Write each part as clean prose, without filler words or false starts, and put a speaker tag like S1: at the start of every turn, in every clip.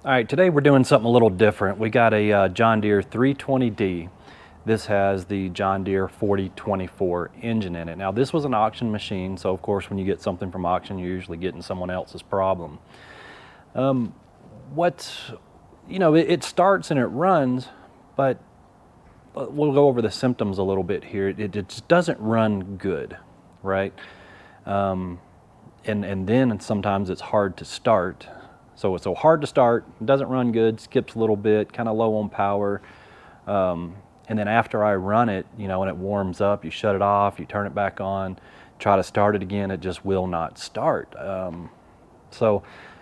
S1: All right, today we're doing something a little different. We got a John Deere 320D. This has the John Deere 4024 engine in it. Now this was an auction machine, so of course when you get something from auction, you're usually getting someone else's problem. It starts and it runs, but we'll go over the symptoms a little bit here. It just doesn't run good, right? And then sometimes it's hard to start. So it's so hard to start, doesn't run good, skips a little bit, kind of low on power. And then after I run it, when it warms up, you shut it off, you turn it back on, try to start it again, it just will not start.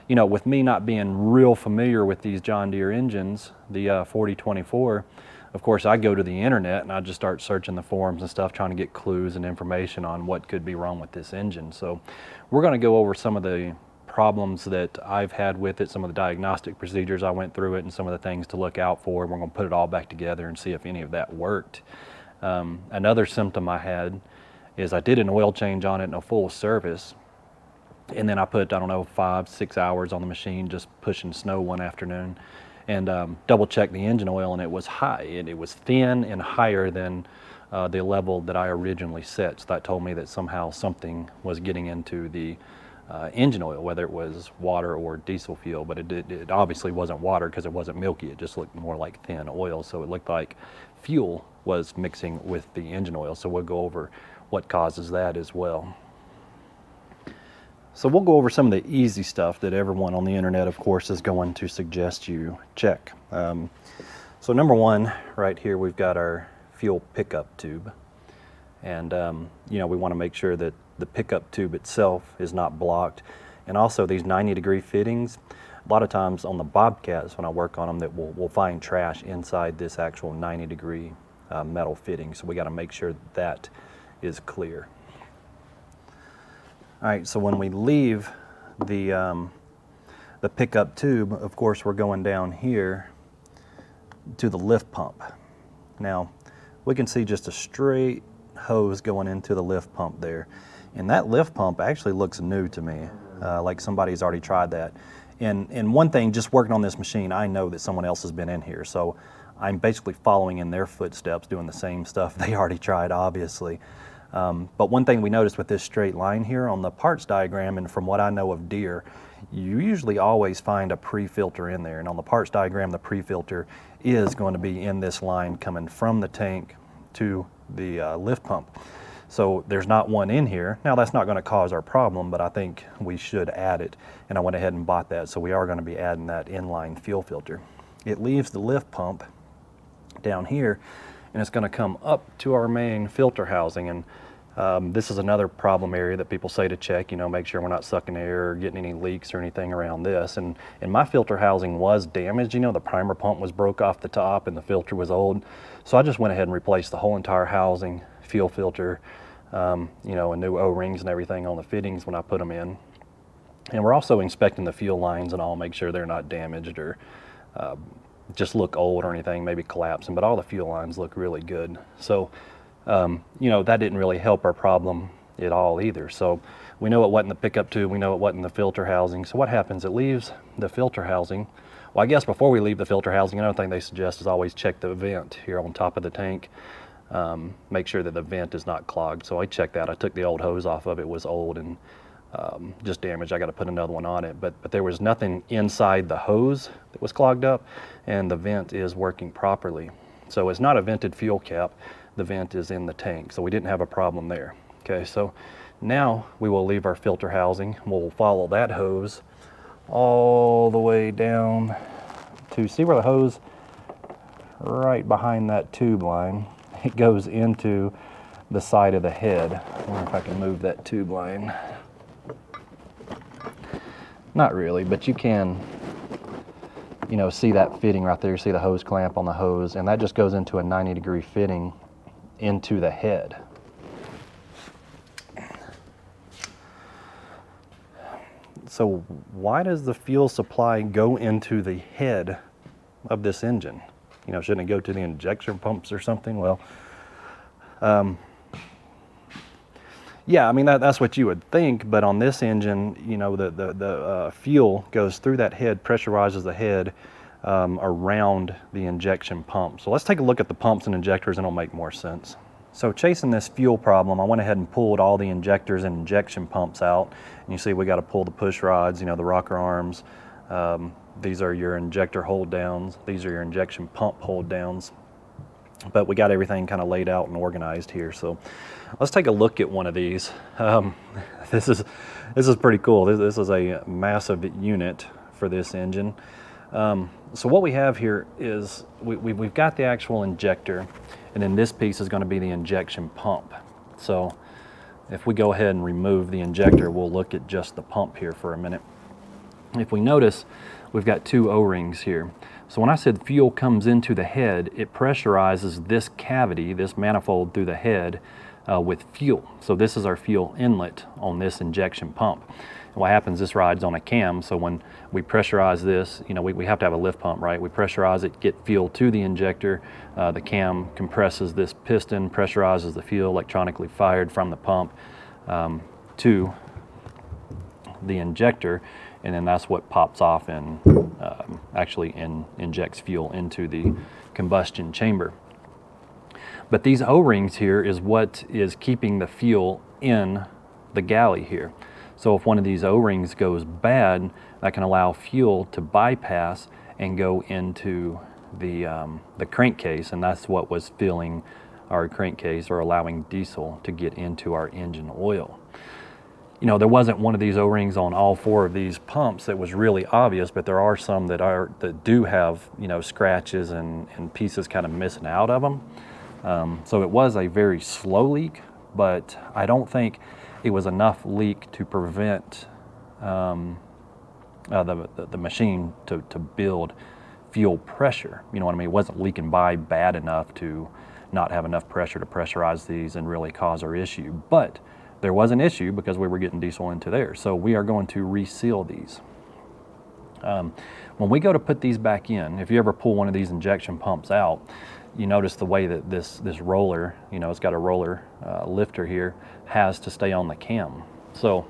S1: With me not being real familiar with these John Deere engines, the 4024, of course I go to the internet and I just start searching the forums and stuff, trying to get clues and information on what could be wrong with this engine. So we're going to go over some of the problems that I've had with it, some of the diagnostic procedures I went through it, and some of the things to look out for. We're going to put it all back together and see if any of that worked. Another symptom I had is I did an oil change on it in a full service, and then I put, 5-6 hours on the machine just pushing snow one afternoon, and double checked the engine oil, and it was high, and it was thin and higher than the level that I originally set. So that told me that somehow something was getting into the engine oil, whether it was water or diesel fuel, but it obviously wasn't water because it wasn't milky. It just looked more like thin oil, so it looked like fuel was mixing with the engine oil. So we'll go over what causes that as well. So we'll go over some of the easy stuff that everyone on the internet, of course, is going to suggest you check. So number one, right here, we've got our fuel pickup tube. And we want to make sure that the pickup tube itself is not blocked. And also these 90-degree fittings, a lot of times on the Bobcats when I work on them, that we'll find trash inside this actual 90-degree metal fitting. So we got to make sure that is clear. All right, so when we leave the pickup tube, of course we're going down here to the lift pump. Now we can see just a straight hose going into the lift pump there, and that lift pump actually looks new to me, like somebody's already tried that. And one thing, just working on this machine, I know that someone else has been in here, so I'm basically following in their footsteps, doing the same stuff they already tried, obviously. But one thing we noticed with this straight line here on the parts diagram, and from what I know of Deere, you usually always find a pre-filter in there, and on the parts diagram the pre-filter is going to be in this line coming from the tank to the lift pump. So there's not one in here. Now that's not going to cause our problem, but I think we should add it, and I went ahead and bought that, so we are going to be adding that inline fuel filter. It leaves the lift pump down here, and it's going to come up to our main filter housing. And this is another problem area that people say to check, make sure we're not sucking air or getting any leaks or anything around this. And my filter housing was damaged. The primer pump was broke off the top and the filter was old. So I just went ahead and replaced the whole entire housing, fuel filter, and new O-rings and everything on the fittings when I put them in. And we're also inspecting the fuel lines and all, make sure they're not damaged or just look old or anything, maybe collapsing, but all the fuel lines look really good. So that didn't really help our problem at all either. So we know it wasn't the pickup tube, we know it wasn't the filter housing. So what happens? It leaves the filter housing. Well, I guess before we leave the filter housing, another thing they suggest is always check the vent here on top of the tank. Make sure that the vent is not clogged. So I checked that. I took the old hose off of it. It was old and just damaged. I got to put another one on it. But there was nothing inside the hose that was clogged up, and the vent is working properly. So it's not a vented fuel cap. The vent is in the tank, so we didn't have a problem there. Okay, so now we will leave our filter housing. We'll follow that hose all the way down to, see where the hose, right behind that tube line, it goes into the side of the head. I wonder if I can move that tube line. Not really, but you can, see that fitting right there. See the hose clamp on the hose, and that just goes into a 90-degree fitting into the head. So why does the fuel supply go into the head of this engine? Shouldn't it go to the injection pumps or something? Well, Yeah, I mean, that's what you would think, but on this engine, you know, the fuel goes through that head, pressurizes the head around the injection pump. So let's take a look at the pumps and injectors and it'll make more sense. So chasing this fuel problem, I went ahead and pulled all the injectors and injection pumps out. And you see we got to pull the push rods, you know, the rocker arms. These are your injector hold downs. These are your injection pump hold downs. But we got everything kind of laid out and organized here. So let's take a look at one of these. This is pretty cool. This is a massive unit for this engine. So what we have here is we've got the actual injector, and then this piece is going to be the injection pump. So if we go ahead and remove the injector, we'll look at just the pump here for a minute. If we notice, we've got two O-rings here. So when I said fuel comes into the head, it pressurizes this cavity, this manifold through the head with fuel. So this is our fuel inlet on this injection pump. And what happens, this rides on a cam, so when we pressurize this, you know, we have to have a lift pump, right? We pressurize it, get fuel to the injector, the cam compresses this piston, pressurizes the fuel electronically fired from the pump to the injector, and then that's what pops off and actually injects fuel into the combustion chamber. But these O-rings here is what is keeping the fuel in the galley here. So if one of these O-rings goes bad, that can allow fuel to bypass and go into the crankcase, and that's what was filling our crankcase or allowing diesel to get into our engine oil. You know, there wasn't one of these O-rings on all four of these pumps that was really obvious, but there are some that do have, you know, scratches and pieces kind of missing out of them. So it was a very slow leak, but I don't think it was enough leak to prevent the machine to build fuel pressure. You know what I mean? It wasn't leaking by bad enough to not have enough pressure to pressurize these and really cause our issue. But there was an issue because we were getting diesel into there. So we are going to reseal these. When we go to put these back in, if you ever pull one of these injection pumps out, you notice the way that this roller, you know, it's got a roller lifter here, has to stay on the cam. So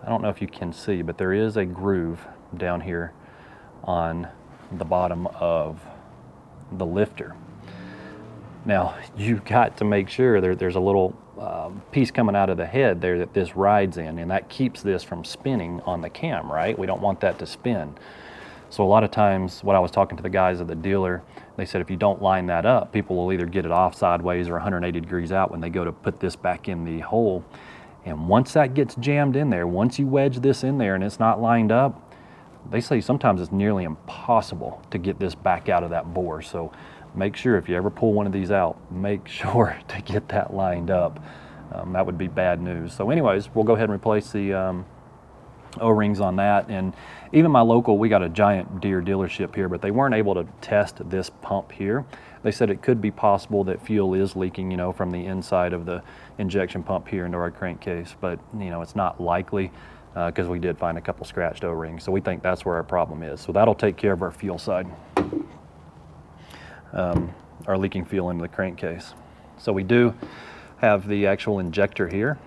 S1: I don't know if you can see, but there is a groove down here on the bottom of the lifter. Now, you've got to make sure there's a little piece coming out of the head there that this rides in, and that keeps this from spinning on the cam, right? We don't want that to spin. So a lot of times, what I was talking to the guys at the dealer, they said if you don't line that up, people will either get it off sideways or 180 degrees out when they go to put this back in the hole. And once that gets jammed in there, once you wedge this in there and it's not lined up, they say sometimes it's nearly impossible to get this back out of that bore. So make sure if you ever pull one of these out, make sure to get that lined up. That would be bad news. So anyways, we'll go ahead and replace the O-rings on that. And even my local, we got a John Deere dealership here, but they weren't able to test this pump here. They said it could be possible that fuel is leaking, you know, from the inside of the injection pump here into our crankcase, but you know, it's not likely because we did find a couple scratched O-rings. So we think that's where our problem is. So that'll take care of our fuel side, our leaking fuel into the crankcase. So we do have the actual injector here.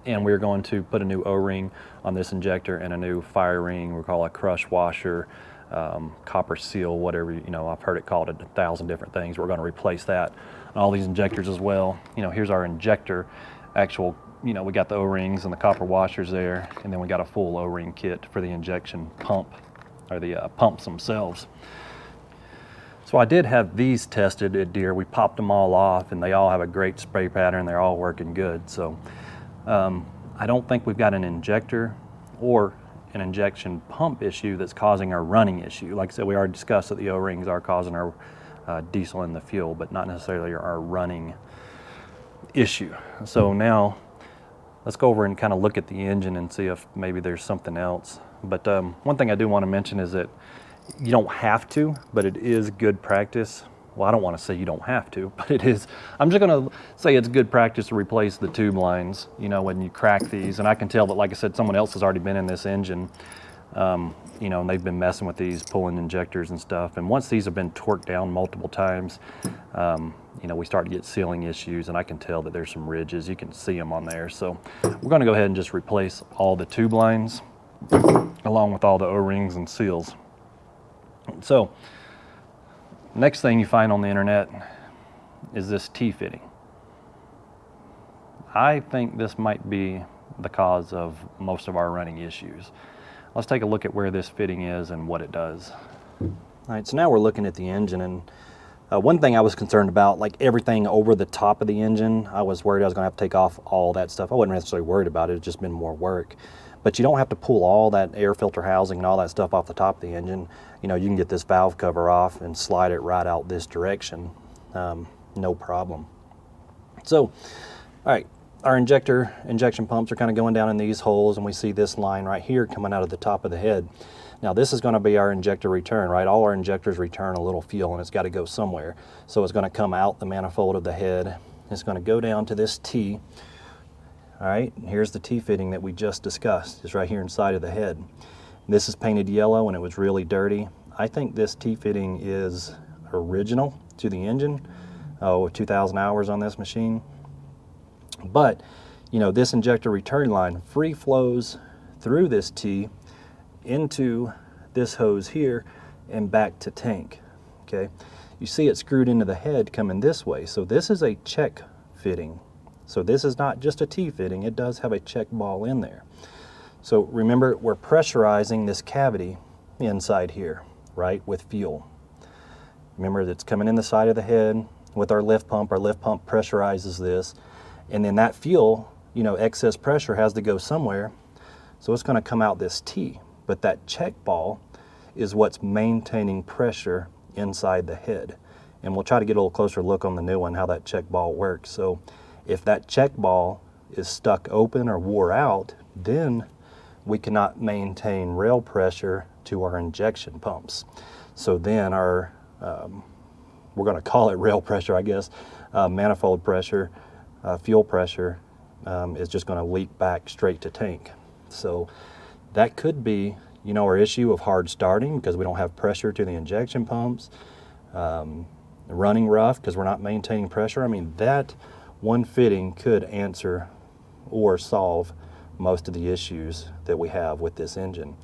S1: And we're going to put a new O-ring on this injector and a new fire ring. We call it a crush washer, copper seal, whatever, you know, I've heard it called 1,000 different things. We're going to replace that on all these injectors as well. You know, here's our injector, actual, you know, we got the O-rings and the copper washers there, and then we got a full O-ring kit for the injection pump, or the pumps themselves. So I did have these tested at Deere. We popped them all off and they all have a great spray pattern. They're all working good. So I don't think we've got an injector or an injection pump issue that's causing our running issue. Like I said, we already discussed that the O-rings are causing our diesel in the fuel, but not necessarily our running issue. So now let's go over and kind of look at the engine and see if maybe there's something else. But one thing I do want to mention is that you don't have to, but it is good practice. Well, I don't want to say you don't have to, but it is. I'm just going to say it's good practice to replace the tube lines, you know, when you crack these. And I can tell that, like I said, someone else has already been in this engine, you know, and they've been messing with these, pulling injectors and stuff. And once these have been torqued down multiple times, you know, we start to get sealing issues, and I can tell that there's some ridges. You can see them on there. So we're going to go ahead and just replace all the tube lines along with all the O-rings and seals. So next thing you find on the internet is this T-fitting. I think this might be the cause of most of our running issues. Let's take a look at where this fitting is and what it does. All right, so now we're looking at the engine, and one thing I was concerned about, like everything over the top of the engine, I was worried I was going to have to take off all that stuff. I wasn't necessarily worried about it, it's just been more work. But you don't have to pull all that air filter housing and all that stuff off the top of the engine. You know, you can get this valve cover off and slide it right out this direction, no problem. So, all right, our injection pumps are kind of going down in these holes, and we see this line right here coming out of the top of the head. Now this is going to be our injector return, right? All our injectors return a little fuel, and it's got to go somewhere. So it's going to come out the manifold of the head. It's going to go down to this T. All right, and here's the T-fitting that we just discussed. It's right here inside of the head. This is painted yellow, and it was really dirty. I think this T-fitting is original to the engine. 2,000 hours on this machine. But, you know, this injector return line free flows through this T into this hose here and back to tank. Okay, you see it screwed into the head coming this way. So this is a check fitting. So this is not just a T fitting, it does have a check ball in there. So remember, we're pressurizing this cavity inside here, right, with fuel. Remember, it's coming in the side of the head with our lift pump. Our lift pump pressurizes this, and then that fuel, you know, excess pressure has to go somewhere. So it's going to come out this T. But that check ball is what's maintaining pressure inside the head. And we'll try to get a little closer look on the new one, how that check ball works. So if that check ball is stuck open or wore out, then we cannot maintain rail pressure to our injection pumps. So then our, we're going to call it rail pressure, I guess, manifold pressure, fuel pressure is just going to leak back straight to tank. So that could be, you know, our issue of hard starting because we don't have pressure to the injection pumps, running rough because we're not maintaining pressure. I mean, that one fitting could answer or solve most of the issues that we have with this engine.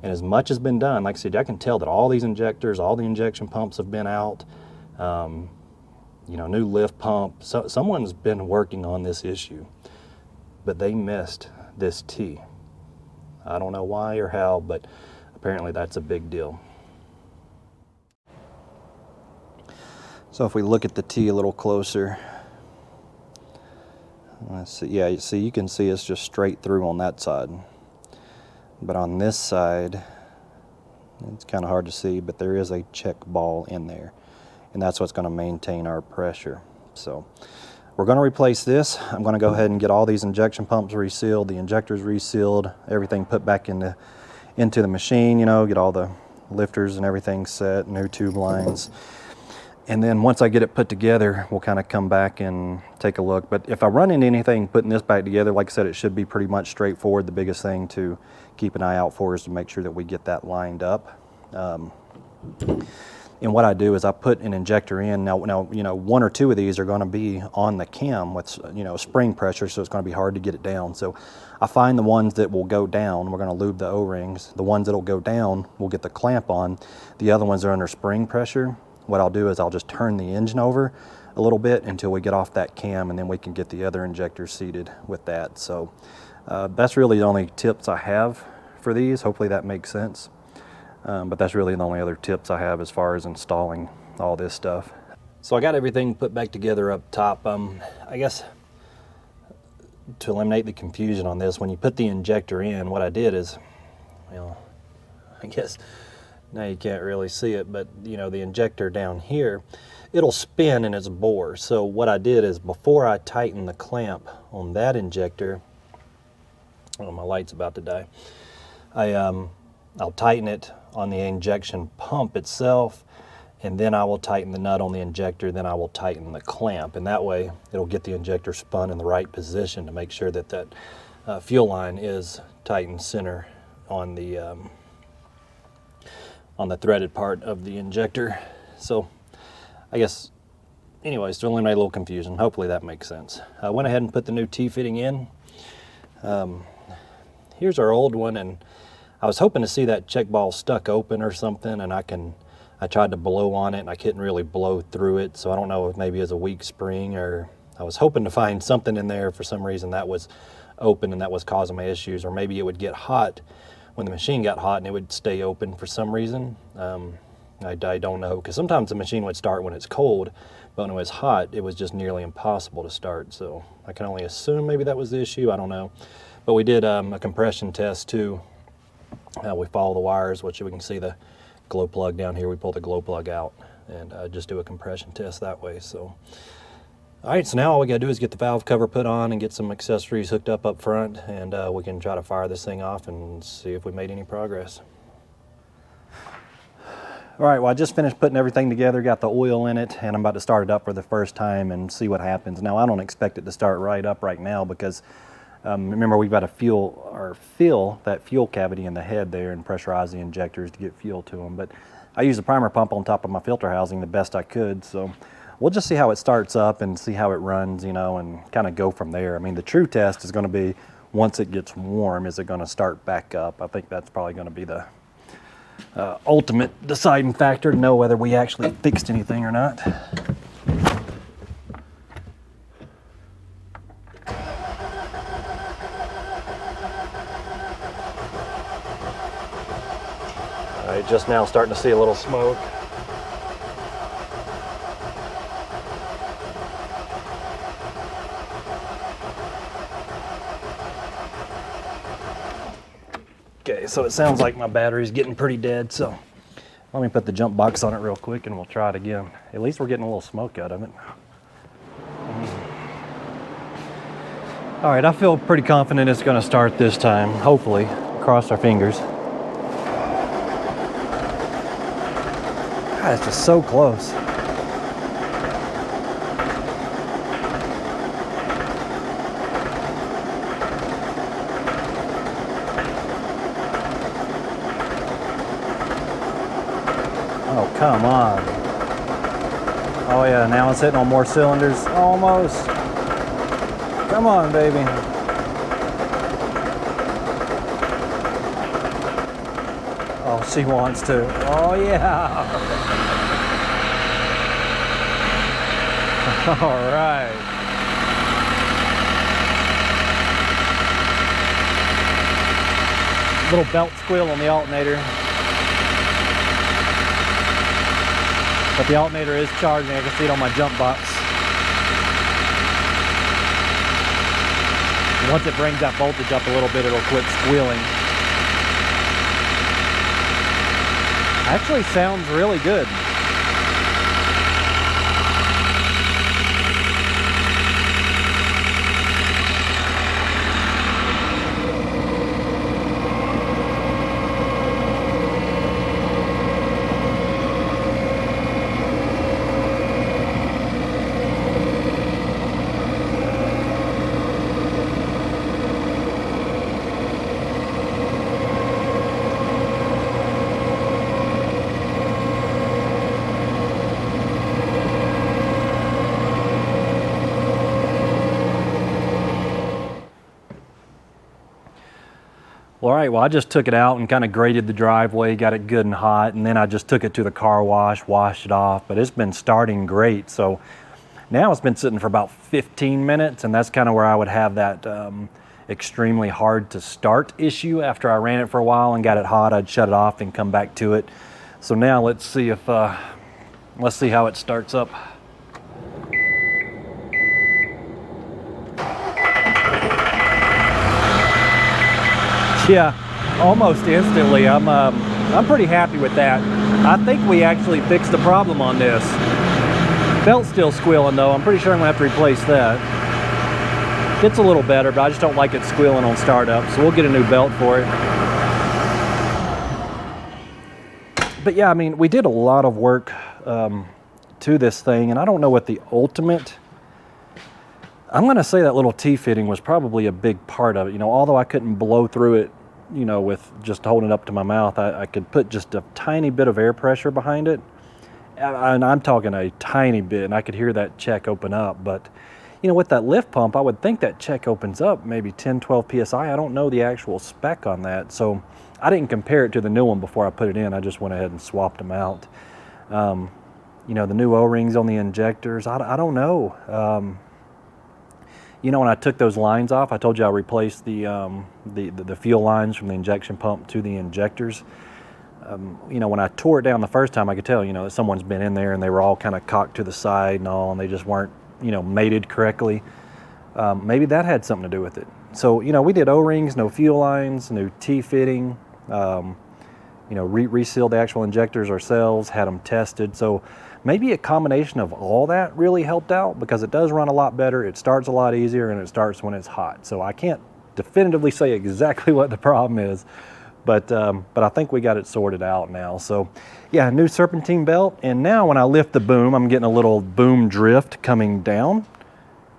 S1: And as much has been done, like I said, I can tell that all these injectors, all the injection pumps have been out. You know, new lift pump. So someone's been working on this issue, but they missed this T. I don't know why or how, but apparently that's a big deal. So if we look at the T a little closer, let's see, yeah, you can see it's just straight through on that side. But on this side, it's kind of hard to see, but there is a check ball in there. And that's what's going to maintain our pressure. So we're going to replace this. I'm going to go ahead and get all these injection pumps resealed, the injectors resealed, everything put back into the machine, you know, get all the lifters and everything set, new tube lines. And then once I get it put together, we'll kind of come back and take a look. But if I run into anything putting this back together, like I said, it should be pretty much straightforward. The biggest thing to keep an eye out for is to make sure that we get that lined up. And what I do is I put an injector in. Now, you know, one or two of these are going to be on the cam with, you know, spring pressure, so it's going to be hard to get it down. So I find the ones that will go down, we're going to lube the O-rings. The ones that will go down, we'll get the clamp on. The other ones are under spring pressure. What I'll do is I'll just turn the engine over a little bit until we get off that cam, and then we can get the other injectors seated with that. So that's really the only tips I have for these. Hopefully that makes sense. But that's really the only other tips I have as far as installing all this stuff. So I got everything put back together up top. I guess to eliminate the confusion on this, when you put the injector in, what I did is, well, I guess now you can't really see it, but you know, the injector down here, it'll spin in its bore. So what I did is, before I tighten the clamp on that injector, oh, my light's about to die, I'll tighten it on the injection pump itself, and then I will tighten the nut on the injector, then I will tighten the clamp, and that way it'll get the injector spun in the right position to make sure that that fuel line is tightened center on the threaded part of the injector. So I guess anyways, to eliminate a little confusion, hopefully that makes sense. I went ahead and put the new T-fitting in. Here's our old one, and I was hoping to see that check ball stuck open or something, and I tried to blow on it and I couldn't really blow through it, so I don't know if maybe it's a weak spring, or I was hoping to find something in there for some reason that was open and that was causing my issues, or maybe it would get hot when the machine got hot and it would stay open for some reason. I don't know, because sometimes the machine would start when it's cold, but when it was hot it was just nearly impossible to start, so I can only assume maybe that was the issue. I don't know. But we did a compression test too. We follow the wires, which we can see the glow plug down here. We pull the glow plug out and just do a compression test that way. So, all right, so now all we gotta do is get the valve cover put on and get some accessories hooked up front, and we can try to fire this thing off and see if we made any progress. All right, well, I just finished putting everything together, got the oil in it, and I'm about to start it up for the first time and see what happens. Now, I don't expect it to start right up right now because remember, we've got to fill that fuel cavity in the head there and pressurize the injectors to get fuel to them. But I used a primer pump on top of my filter housing the best I could, so we'll just see how it starts up and see how it runs, you know, and kind of go from there. I mean, the true test is going to be once it gets warm, is it going to start back up? I think that's probably going to be the ultimate deciding factor to know whether we actually fixed anything or not. Just now starting to see a little smoke. Okay, so it sounds like my battery's getting pretty dead, so let me put the jump box on it real quick and we'll try it again. At least we're getting a little smoke out of it. All right, I feel pretty confident it's gonna start this time, hopefully. Cross our fingers. God, it's just so close. Oh, come on. Oh yeah, now it's hitting on more cylinders. Almost. Come on, baby. Oh, she wants to. Oh yeah. All right. Little belt squeal on the alternator. But the alternator is charging. I can see it on my jump box. Once it brings that voltage up a little bit, it'll quit squealing. Actually sounds really good. All right, well, I just took it out and kind of graded the driveway, got it good and hot, and then I just took it to the car wash, washed it off, but it's been starting great. So now it's been sitting for about 15 minutes, and that's kind of where I would have that extremely hard to start issue. After I ran it for a while and got it hot, I'd shut it off and come back to it. So now let's see if, let's see how it starts up. Yeah, almost instantly. I'm pretty happy with that. I think we actually fixed the problem on this. Belt's still squealing though. I'm pretty sure I'm gonna have to replace that. It's a little better, but I just don't like it squealing on startup, so we'll get a new belt for it. But yeah, I mean, we did a lot of work to this thing, and I don't know what the ultimate, I'm gonna say that little T-fitting was probably a big part of it. You know, although I couldn't blow through it, you know, with just holding it up to my mouth, I could put just a tiny bit of air pressure behind it, And I'm talking a tiny bit, and I could hear that check open up. But, you know, with that lift pump, I would think that check opens up maybe 10, 12 PSI. I don't know the actual spec on that. So I didn't compare it to the new one before I put it in. I just went ahead and swapped them out. You know, the new O-rings on the injectors, I don't know. You know, when I took those lines off, I told you I replaced the fuel lines from the injection pump to the injectors. You know, when I tore it down the first time, I could tell, you know, that someone's been in there and they were all kind of cocked to the side and all, and they just weren't, you know, mated correctly. Maybe that had something to do with it. So, you know, we did O-rings, no fuel lines, new T-fitting, you know, resealed the actual injectors ourselves, had them tested. So maybe a combination of all that really helped out, because it does run a lot better, it starts a lot easier, and it starts when it's hot. So I can't definitively say exactly what the problem is, but I think we got it sorted out now. So yeah, new serpentine belt, and now when I lift the boom, I'm getting a little boom drift coming down.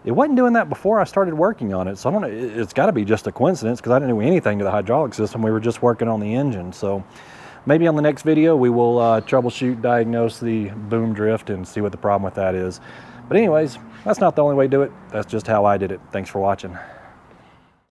S1: It wasn't doing that before I started working on it, so I don't know, it's got to be just a coincidence, because I didn't do anything to the hydraulic system. We were just working on the engine. So maybe on the next video we will troubleshoot, diagnose the boom drift, and see what the problem with that is. But anyways, that's not the only way to do it. That's just how I did it. Thanks for watching.